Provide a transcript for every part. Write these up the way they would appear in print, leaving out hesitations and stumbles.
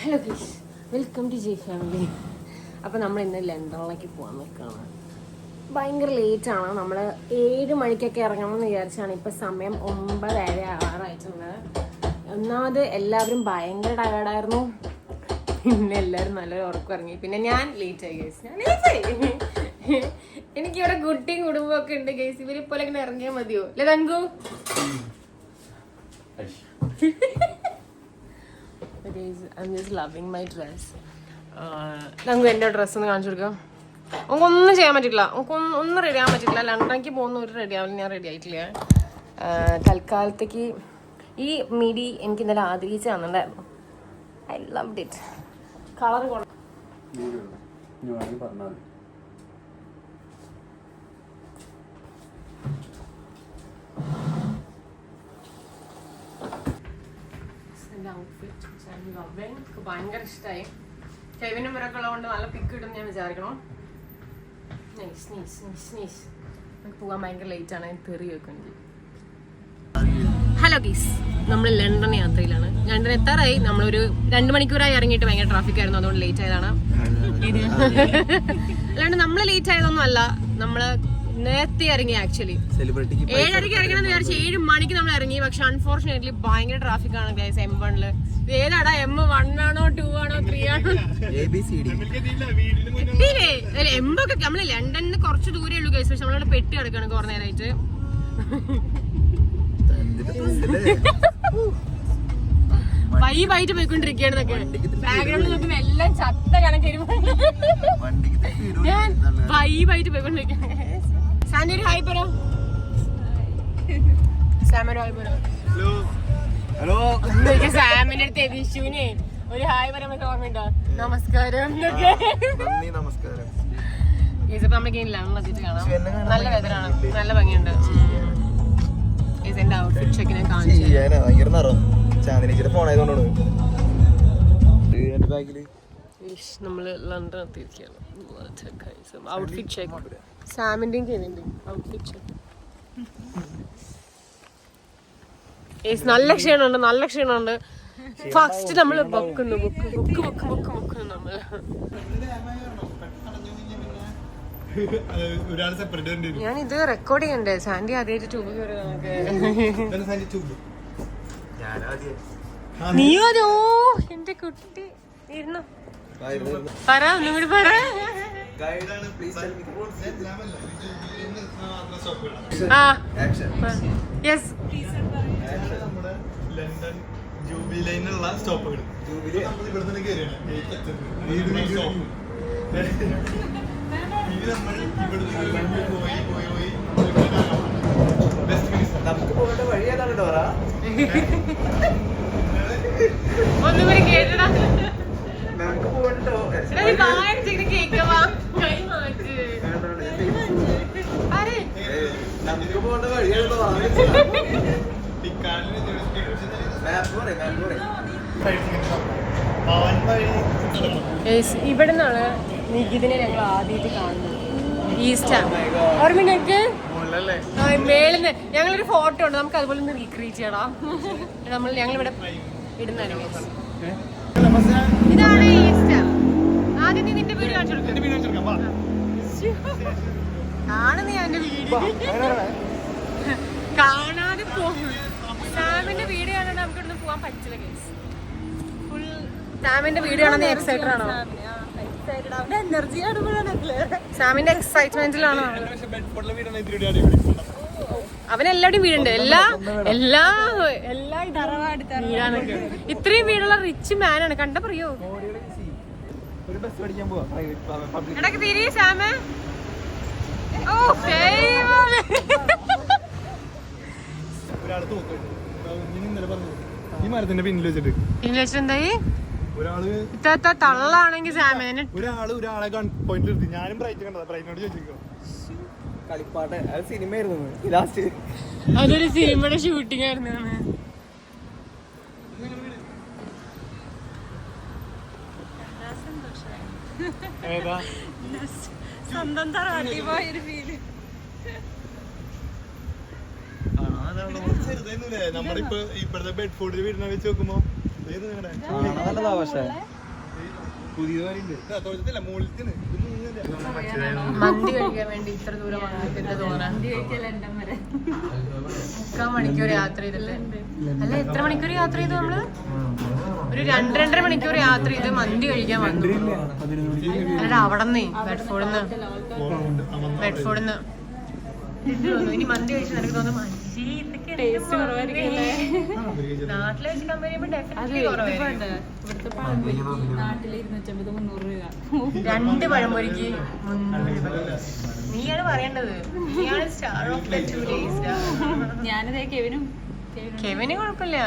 Hello guys, welcome to J family. അപ്പോൾ നമ്മൾ ഇന്ന് ലണ്ടനിലേക്ക് പോകാൻ നിൽക്കുകയാണ്. ഭയങ്കര ലേറ്റാണ്. നമ്മൾ 7 മണിക്കൊക്കെ ഇറങ്ങണമെന്ന് വിചാരിച്ചാണ്. ഇപ്പോൾ സമയം 9:06 ഒന്നാമത് എല്ലാവരും ഭയങ്കര ടയർഡായിരുന്നു. പിന്നെ എല്ലാവരും നല്ലൊരു ഉറക്കം ഇറങ്ങി. പിന്നെ ഞാൻ ലേറ്റായി ഗൈസ്, എനിക്കിവിടെ കുട്ടിയും കുടുംബമൊക്കെ ഉണ്ട് ഗൈസ്. ഇവരെ പോലെ ഇങ്ങനെ ഇറങ്ങിയാൽ മതിയോ അല്ലേ Thanku? I'm just loving my dress. നമുക്ക് എൻ്റെ ഡ്രസ്സ് ഒന്ന് കാണിച്ചു കൊടുക്കാം. നമുക്കൊന്നും ചെയ്യാൻ പറ്റില്ല, നമുക്കൊന്നും റെഡി ആകാൻ പറ്റില്ല. ലണ്ടനിലേക്ക് പോകുന്ന ഒരു റെഡി ആവില്ല, ഞാൻ റെഡി ആയിട്ടില്ല. തൽക്കാലത്തേക്ക് ഈ മിഡി എനിക്ക് ഇന്നലെ ആഗ്രഹിച്ച് തന്നിട്ടുണ്ടായിരുന്നു. I loved it. കളർ ഭയങ്കര ഇഷ്ടമായി. കെവിനും ഇവരൊക്കെ ഉള്ളതുകൊണ്ട് നല്ല പിക്ക് കിട്ടും ഞാൻ വിചാരിക്കണം. നമുക്ക് പോകാൻ ഭയങ്കര ലേറ്റ് ആണ്. തെറി വെക്കുന്നത്. ഹലോ ഗീസ്, നമ്മൾ ലണ്ടൻ യാത്രയിലാണ്. ലണ്ടൻ എത്താറായി. നമ്മളൊരു 2 മണിക്കൂറായി ഇറങ്ങിയിട്ട്. ഭയങ്കര ട്രാഫിക് ആയിരുന്നു, അതുകൊണ്ട് ലേറ്റ് ആയതാണ്. അല്ലാണ്ട് നമ്മൾ ലേറ്റ് ആയതൊന്നും അല്ല, നമ്മള് നേരത്തെ ഇറങ്ങി. ആക്ച്വലി 7:30 ഇറങ്ങണമെന്ന് വിചാരിച്ചു. 7 മണിക്ക് നമ്മൾ ഇറങ്ങി. പക്ഷെ അൺഫോർച്ചുനേറ്റ്ലി ഭയങ്കര ട്രാഫിക് ആണ് ഗൈസ്. M1 ഏതാടാ? M1 ആണോ 2 ആണോ 3 ആണോ? എത്തിയില്ലേ? എമ്പൊക്കെ നമ്മള് ലണ്ടനിന്ന് കുറച്ച് ദൂരേ ഉള്ളൂ ഗൈസ്. പക്ഷെ നമ്മളവിടെ പെട്ടി കിടക്കാണ് കുറെ നേരമായിട്ട്. വൈബായിട്ട് പോയിക്കൊണ്ടിരിക്കുകയാണെന്നൊക്കെ. ബാക്ക്ഗ്രൗണ്ടിൽ നോക്കുമ്പോ എല്ലാം ചത്ത കണക്ക് ഞാൻ വൈബായിട്ട് പോയിക്കൊണ്ടിരിക്കുകയാണ്. സാന്റെ ഒരു ഹായ് പറ. സാമൊരു ഹായ് പറ. ഹലോ. സാമിന്റെ അടുത്ത് വിഷുവിനെ ഒരു ഹായ് പറയാൻ ഓർമ്മയുണ്ടോ? നമസ്കാരം. ഇതിപ്പോ നമുക്ക് ലണ്ടനിലെത്തിയിട്ട് കാണാം. നല്ല വെതറാണ്, നല്ല ഭംഗിയുണ്ട്. എന്റെ ഔട്ട്ഫിറ്റ് ചെക്ക് ഞാൻ കാണിച്ചു. നമ്മള് ലണ്ടൻ എത്തിയിരിക്കുകയാണ്. Outfit check. സാമിന്റെയും കെവിന്റെയും ഔട്ട്ഫിറ്റ് ചെക്ക്. നല്ല ക്ഷീണമുണ്ട്, നല്ല ക്ഷീണമുണ്ട്. ഫസ്റ്റ് നമ്മള് ബുക്കുന്നു നമ്മള്. ഞാൻ ഇത് റെക്കോർഡ് ചെയ്യണ്ടേ? സാൻഡി ആദ്യമായിട്ട് ട്യൂബ് കയറി. നീയോ? അതോ എന്റെ കുട്ടി ഇരുന്നു പറ, ഒന്നും കൂടി പറ. ലണ്ടൻ ജൂബിലി ലൈനിലുള്ള സ്റ്റോപ്പുകൾ. ഒന്നും കൂടി കേട്ടടാ. ഇവിടെ നിന്നാണ് നികിതിനെ ഞങ്ങൾ ആദ്യമായിട്ട് കാണുന്നത്. ഈസ്റ്റ് ഓർമ്മക്ക് മേളിന്ന് ഞങ്ങളൊരു ഫോട്ടോ ഉണ്ട്, നമുക്ക് അതുപോലെ ഒന്ന് റീക്രിയേറ്റ് ചെയ്യണം. ഞങ്ങളിവിടെ ഇടുന്നതാണ്. ഇതാണ് ഈസ്റ്റ്. ആദ്യം നീ നിന്റെ വീട് കാണിച്ചു കൊടുക്കും. കാണുന്ന ഞാൻ എന്റെ വീട് കാണാതെ പോകും. സാമിന്റെ വീട് കാണാൻ നമുക്ക് ഇവിടുന്ന് പോകാൻ പറ്റില്ല ഗൈസ്. ഫുൾ സാമിന്റെ വീട് കാണാൻ എക്സൈറ്റഡ് ആണോ? സാമിന്റെ എക്സൈറ്റ്മെന്റിലാണോ? അവനെല്ലാവരുടെയും വീടുണ്ട്. എല്ലാ വീടാണ്. ഇത്രയും വീടുള്ള റിച്ച് മാനാണ്. കണ്ട പറയോ? എടക്ക് തിരിയ സാമ. ഓ ഈ മരത്തിന്റെ പിന്നിൽ വെച്ചിട്ട് എന്തായി? ഇത്ത തള്ളാണെങ്കിൽ സാമേനെ ഒരാളെ പോയിന്റ് എടുത്ത് ഞാനും ബ്രൈറ്റ് കണ്ടതാ. ബ്രൈറ്റിനോട് ചോദിച്ചിരിക്കോ കളിപ്പാട്ട്. അത് സിനിമയായിരുന്നു. ലാസ്റ്റ് അതൊരു സിനിമയുടെ ഷൂട്ടിംഗ് ആയിരുന്നു. സ്വന്തം തറവാട്ടി പോയൊരു ഫീല്. നമ്മളിപ്പോ ഇപ്പോഴത്തെ ബെഡ് ഫുഡിൽ വീടിനെ വെച്ച് നോക്കുമ്പോ നല്ലതാ. പക്ഷേ പുതിയ തൊഴുത്തില്ല മുകളിൽ മന്തി കഴിക്കാൻ വേണ്ടി ഇത്ര ദൂരം വന്നിട്ട് തോന്നാൻ 3 മണിക്കൂർ യാത്ര ചെയ്തിട്ട് അല്ല എത്ര മണിക്കൂർ യാത്ര ചെയ്തു നമ്മള് ഒരു 2-2.5 മണിക്കൂർ യാത്ര ചെയ്ത് മന്തി കഴിക്കാൻ വന്നു അല്ല അവിടെ നിന്നേ ബെഡ്ഫോർഡിന്ന് ഇനി മന്തി കഴിച്ച് നിനക്ക് തോന്നുന്നു നാട്ടിലെ വെച്ച് കമ്പയർ ചെയ്യുമ്പോൾ ഡെഫിനറ്റ്ലി കുറവായിരിക്കും 2 പഴംപൊരിക്ക് 300 രൂപ. നീയാണ് പറയേണ്ടത്, നീയാണ് സ്റ്റാർ ഓഫ് ദ 2 days. ഞാനതേ കെവിന് കുഴപ്പമില്ല.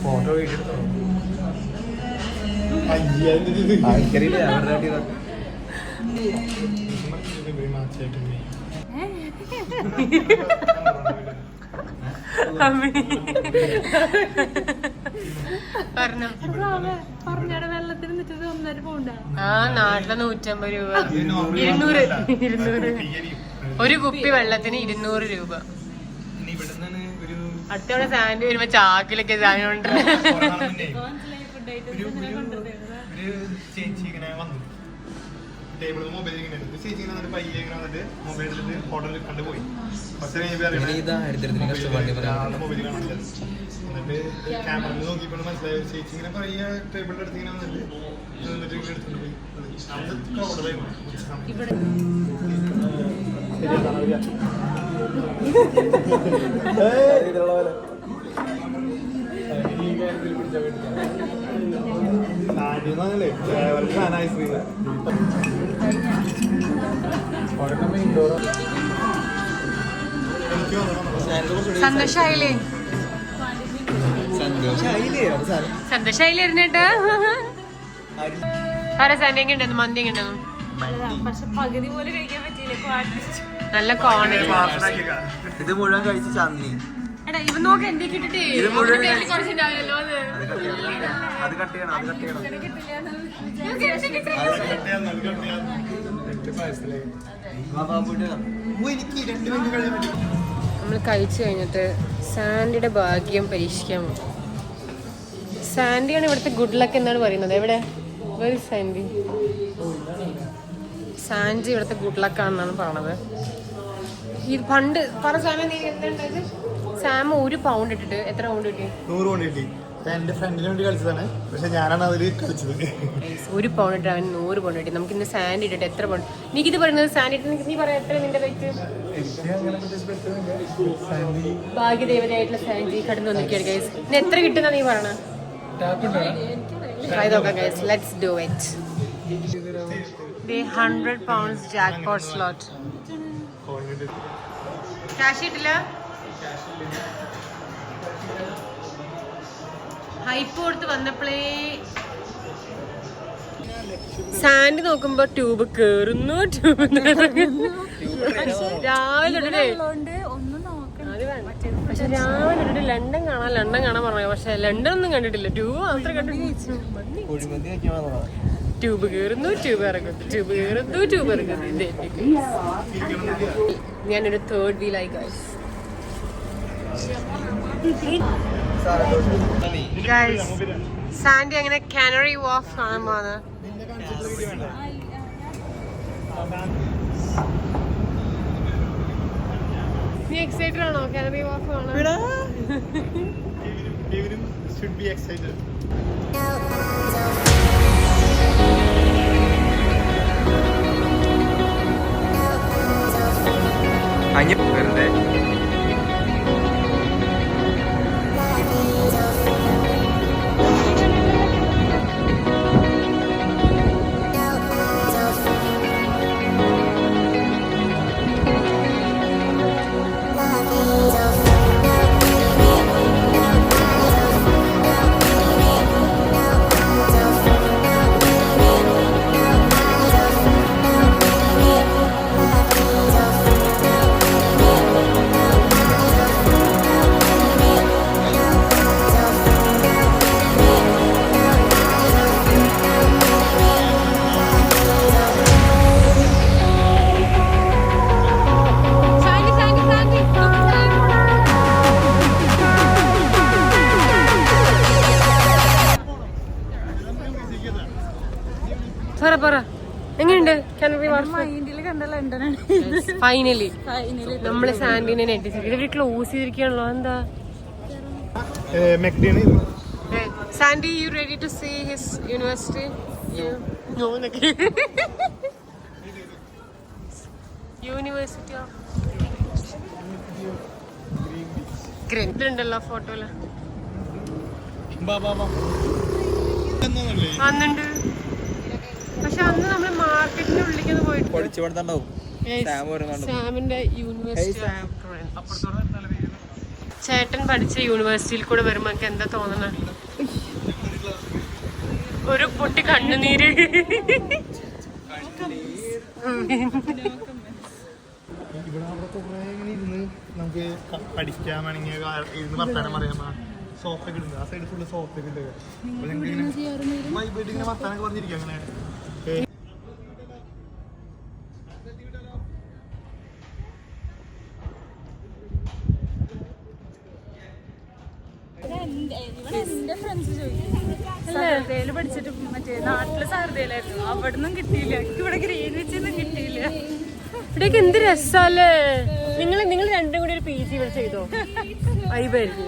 ഫോട്ടോ വീഡിയോ പറഞ്ഞാടെ വെള്ളത്തിന് 1.5 പൗണ്ടാ. ആ നാട്ടിലെ 150 രൂപ 200 ഒരു കുപ്പി വെള്ളത്തിന് 200 രൂപ. അടുത്തവണ സാൻഡ് വരുമ്പോ ചാക്കിലൊക്കെ സാധനം ഉണ്ട്. ചേച്ചി ഇങ്ങനെ വന്നു ടേബിൾ മൊബൈൽ ഇങ്ങനെ ചേച്ചി ഇങ്ങനെ വന്നിട്ട് പയ്യെ ഇങ്ങനെ വന്നിട്ട് മൊബൈലിൽ ഹോട്ടലിൽ കണ്ടുപോയി. കുറച്ച് മൊബൈൽ കാണില്ല. എന്നിട്ട് ക്യാമറയിൽ നോക്കിയപ്പോൾ മനസ്സിലായി ചേച്ചി ഇങ്ങനെ പയ്യെ ടേബിളിന്റെ അടുത്ത് ഇങ്ങനെ വന്നിട്ട് എന്നിട്ട് ഇങ്ങനെ എടുത്തിട്ട് പോയി. സന്തോഷായില്ലേ ഇരുന്നിട്ട് സാറേ സാൻഡി ഉണ്ടെന്നു മന്തി ഉണ്ടെന്നു പക്ഷെ പകുതി പോലെ കഴിക്കാൻ പറ്റിയില്ല. നല്ല കോൺ. ഇത് മുഴുവൻ കഴിച്ച് ചാന്ദിനി എടാ ഇവ നോക്ക് എന്റെ കിട്ടിട്ടേ കുറച്ചുണ്ടാവില്ലല്ലോ അത് കട്ട് ചെയ്യണം, അത് കട്ട് ചെയ്യണം. നമ്മൾ കഴിച്ചു കഴിഞ്ഞിട്ട് സാൻഡിയുടെ ഭാഗ്യം പരീക്ഷിക്കാൻ പോകും. സാൻഡിയാണ് ഇവിടുത്തെ ഗുഡ് ലക്ക് എന്നാണ് പറയുന്നത്. എവിടെ വെരി സാൻഡി സാൻഡി ഇവിടുത്തെ ഗുഡ് ലക്ക് ആണെന്നാണ് പറയണത്. ഇത് പണ്ട് പറ സാമ നീ എന്താ സാമ 1 പൗണ്ട് ഇട്ടിട്ട് എത്ര പൗണ്ട് കിട്ടി? 100 പൗണ്ട് കിട്ടി. എന്റെ ഫ്രണ്ടിന് വേണ്ടി കളിച്ചതാണ്, പക്ഷെ ഞാനാണ് അതിൽ കളിച്ചത്. 1 പൗണ്ട് ഇട്ട് അവന് 100 പൗണ്ട് കിട്ടി. നമുക്ക് ഇന്ന് സാൻഡ് ഇട്ടിട്ട് എത്ര പൗണ്ട്? എനിക്കിത് പറയുന്നത് സാൻഡ് ഇട്ട് നീ പറയാം എത്ര നിന്റെ റേറ്റ്? ഭാഗ്യദേവതയായിട്ടുള്ള സാൻഡി കടന്നു വന്നിരിക്കുകയാണ് ഗൈസ്. ഇന്ന് എത്ര കിട്ടുന്ന നീ പറയണ? ട്രൈ നോക്കാം guys, let's do it. They 100 pounds jackpot slot. Cash കിട്ടില്ല. ഹൈപ്പ് കൊടുത്ത് വന്നപ്പോഴേ സാൻഡ് നോക്കുമ്പോ ട്യൂബ് കേറുന്നു, ട്യൂബ് രാവിലെ പക്ഷെ രാവിലെ തൊട്ടിട്ട് ലണ്ടൻ കാണാൻ പറഞ്ഞു. പക്ഷെ ലണ്ടൻ ഒന്നും കണ്ടിട്ടില്ല, ട്യൂബ് മാത്രം കണ്ടിട്ട്. ട്യൂബ് കയറുന്നു, ട്യൂബ് ഇറങ്ങുന്നു, ട്യൂബ് കയറുന്നു, ട്യൂബ് ഇറങ്ങുന്നു. ഞാനൊരു 3rd വീലായി ഗൈസ്. സാൻഡി അങ്ങനെ കാനറി വാഫ് കാണാൻ പോകുന്നത്. നീ എക്സൈറ്റഡ് ആണോ കാനറി വാഫ് കാണാൻ? should be excited. വെറുതെ പറ എങ്ങനെയുണ്ട് കാനറി വാർഫ്? മൈൻഡിൽ കണ്ട ലണ്ടനാണ്. ഫൈനലി നമ്മള് സാൻഡിനെ എത്തിച്ചു. ഇവര് ക്ലോസ് ചെയ്തിരിക്കുകയാണല്ലോ, എന്താ? Sandy, you ready to see his university? University of green ഉണ്ടല്ലോ ഫോട്ടോയില്. അന്നുണ്ട്, പക്ഷെ അന്ന് നമ്മള് മാർക്കറ്റിന്റെ ഉള്ളിലേക്ക് പോയിട്ട് സാമിന്റെ യൂണിവേഴ്സിറ്റി. ചേട്ടൻ പഠിച്ച യൂണിവേഴ്സിറ്റിയിൽ കൂടെ വരുമ്പോ എനിക്ക് എന്താ തോന്നണ? ഒരു പൊട്ടി കണ്ണുനീര്. ഇവിടെ അവിടെ കുറെ ഇങ്ങനെ ഇരുന്ന് നമുക്ക് പഠിക്കാൻ വേണമെങ്കിൽ ഇരുന്ന് വർത്താനം പറയാൻ സോഫയൊക്കെ ഇടുന്നത്. ആ സൈഡ് ഫുള്ള് സോഫയൊക്കെ ഉണ്ട്. ഇങ്ങനെ വർത്താനൊക്കെ പറഞ്ഞിരിക്കും അങ്ങനെ. എന്റെ ഫ്രണ്ട്സ് ചോദിക്കും പഠിച്ചിട്ട് മറ്റേ നാട്ടിലെ സാരതയിലായിരുന്നു, അവിടുന്നും കിട്ടിയില്ല. ഇവിടെ ഗ്രീൻവിച്ചൊന്നും കിട്ടിയില്ല. ഇവിടേക്ക് എന്ത് രസല്ലേ. നിങ്ങൾ രണ്ടും കൂടി ഒരു PC ഇവിടെ ചെയ്തോ? വൈബായിരിക്കും.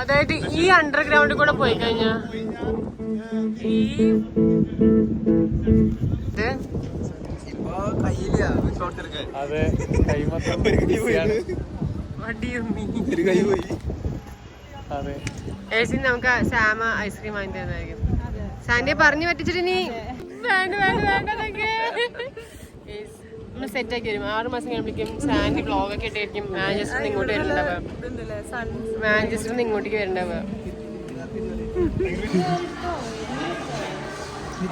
അതായത് ഈ അണ്ടർഗ്രൗണ്ടിൽ കൂടെ പോയി കഴിഞ്ഞാ നമുക്ക് സാമ ഐസ്ക്രീം വാങ്ങി തരുന്നതായിരിക്കും. സാൻഡിയെ പറഞ്ഞു പറ്റിച്ചിട്ട് നീ നമ്മൾ സെറ്റ് ആക്കി വരും. 6 മാസം കഴിയുമ്പോഴേക്കും സാൻഡി വ്ളോഗൊക്കെ ഇട്ടായിരിക്കും മാഞ്ചസ്റ്ററിൽ നിന്ന് ഇങ്ങോട്ട് വരുന്നുണ്ടാവുക. മാഞ്ചസ്റ്ററിൽ നിന്ന് ഇങ്ങോട്ടേക്ക് വരുന്നുണ്ടാവുക.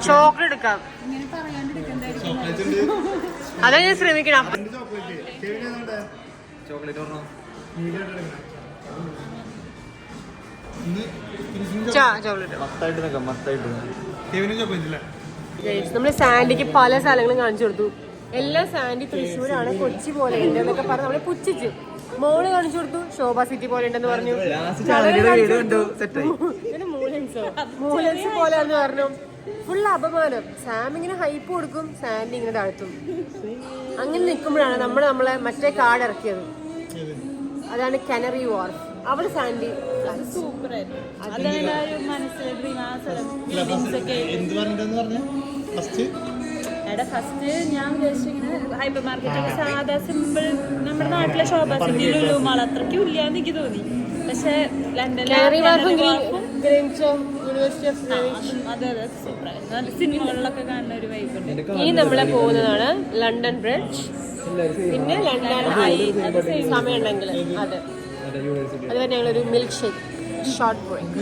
ചോക്ലേറ്റ് എടുക്കാം, അതാ ഞാൻ ശ്രമിക്കണം. നമ്മള് സാൻഡിക്ക് പല സ്ഥലങ്ങളും കാണിച്ചു കൊടുത്തു. എല്ലാം സാൻഡി തൃശ്ശൂരാണ്, കൊച്ചി പോലെ ഉണ്ട് എന്നൊക്കെ പറഞ്ഞ് നമ്മളെ പുച്ഛിച്ചു. മോള് കാണിച്ചു കൊടുത്തു, ശോഭ സിറ്റി പോലെ ഉണ്ടെന്ന് പറഞ്ഞു. മൂലൻസ് പോലെയാന്ന് പറഞ്ഞു. ഫുൾ അപമാനം. സാം ഇങ്ങനെ ഹൈപ്പ് കൊടുക്കും, സാൻഡി ഇങ്ങനെ താഴ്ത്തും. അങ്ങനെ നിൽക്കുമ്പോഴാണ് നമ്മളെ മറ്റേ കാർഡ് ഇറക്കിയത്. അതാണ് കാനറി വാർഫ്. അവിടെ സാൻഡി സൂപ്പറായിരുന്നു. ഫസ്റ്റ് ഞാൻ വിചാരിച്ചിങ്ങനെ ഹൈപ്പർ മാർക്കറ്റ് സാധാ സിമ്പിൾ നമ്മുടെ നാട്ടിലെ ശോഭ സിറ്റി ലുലു മാൾ അത്രയ്ക്കും ഇല്ലാന്ന് എനിക്ക് തോന്നി. പക്ഷെ ലണ്ടനിലെ അതെ സൂപ്പറായിരുന്നു. നല്ല സിനിമകളിലൊക്കെ കാണുന്ന ഒരു വൈബ് ഉണ്ട്. ഇനി നമ്മളെ പോകുന്നതാണ് ലണ്ടൻ ബ്രിഡ്ജ്, പിന്നെ ലണ്ടൻ ഐ സമയം ഉണ്ടെങ്കിൽ അതുവരെ ഞങ്ങളൊരു മിൽക്ക് ഷേക്ക് ഷോർട്ട് ബ്രേക്ക്.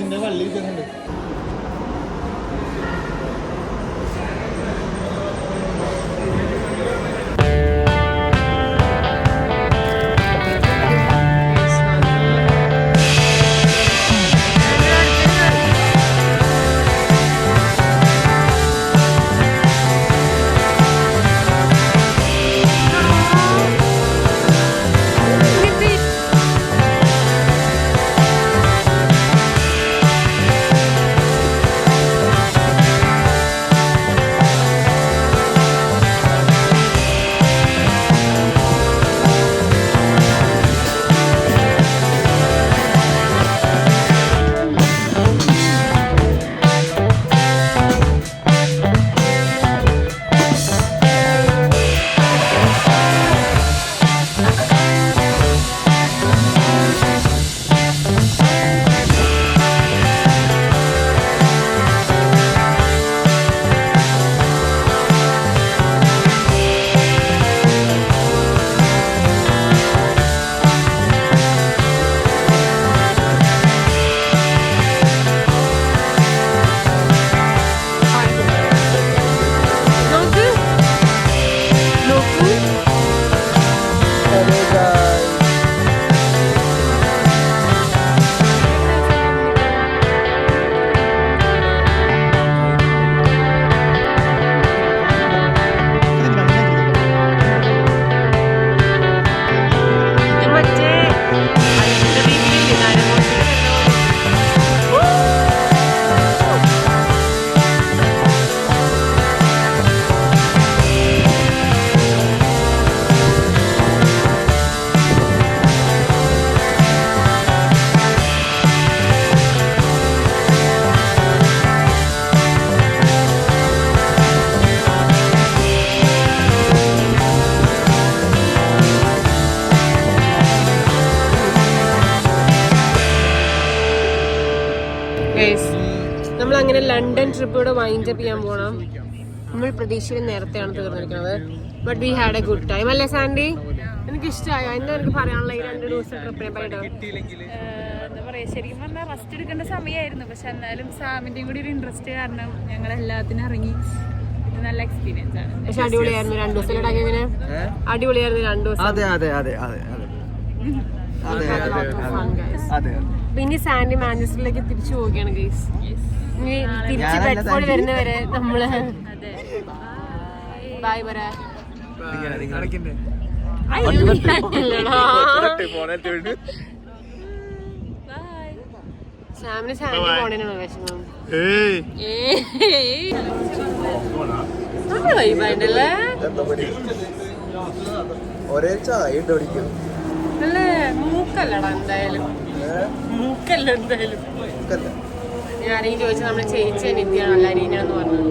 നമ്മൾ അങ്ങനെ ലണ്ടൻ ട്രിപ്പ് ഇവിടെ വൈൻഡ് അപ്പ് ചെയ്യാൻ പോകണം. നമ്മൾ പ്രതീക്ഷിക്കുന്ന നേരത്തെയാണ് തീർന്നിരിക്കുന്നത്. But we had a good time അല്ലേ സാൻഡി? എനിക്ക് ഇഷ്ടമായോ? എന്താ എനിക്ക് പറയാനുള്ള ഈ 2 ദിവസം ട്രിപ്പിനെ പറ്റിയിട്ട്? എന്താ പറയാ, ശരിക്കും പറഞ്ഞാൽ റെസ്റ്റ് എടുക്കേണ്ട സമയമായിരുന്നു. പക്ഷെ എന്നാലും സാമിന്റെയും കൂടി ഒരു ഇൻട്രസ്റ്റ് കാരണം ഞങ്ങൾ എല്ലാത്തിനും ഇറങ്ങി. ഇത് നല്ല എക്സ്പീരിയൻസ് ആണ്. പക്ഷെ അടിപൊളിയായിരുന്നു 2 ദിവസം. ഇങ്ങനെ അടിപൊളിയായിരുന്നു 2 ദിവസം. പിന്നെ സാൻഡി മാഞ്ചസ്റ്ററിലേക്ക് തിരിച്ചു പോവുകയാണ് ഗൈസ്. ഇനി തിരിച്ച് ബെഡ്ഫോർഡ് വരുന്നവരെ നമ്മള് ബൈ പറയാ. സാമിന് സാൻഡി പോണേനാണ് വിഷമം. നല്ല വൈബായിട്ടല്ലേ? ഒരേ ചായ ഇട്ടോടിക്കും. നല്ല മൂക്കല്ലടാ എന്തായാലും. മൂക്കല്ല എന്തായാലും. ഞാൻ ആരെയും ചോദിച്ചാൽ നമ്മള് ചേച്ചി നിത്യാണ് അല്ല അരീനാന്ന് പറഞ്ഞത്.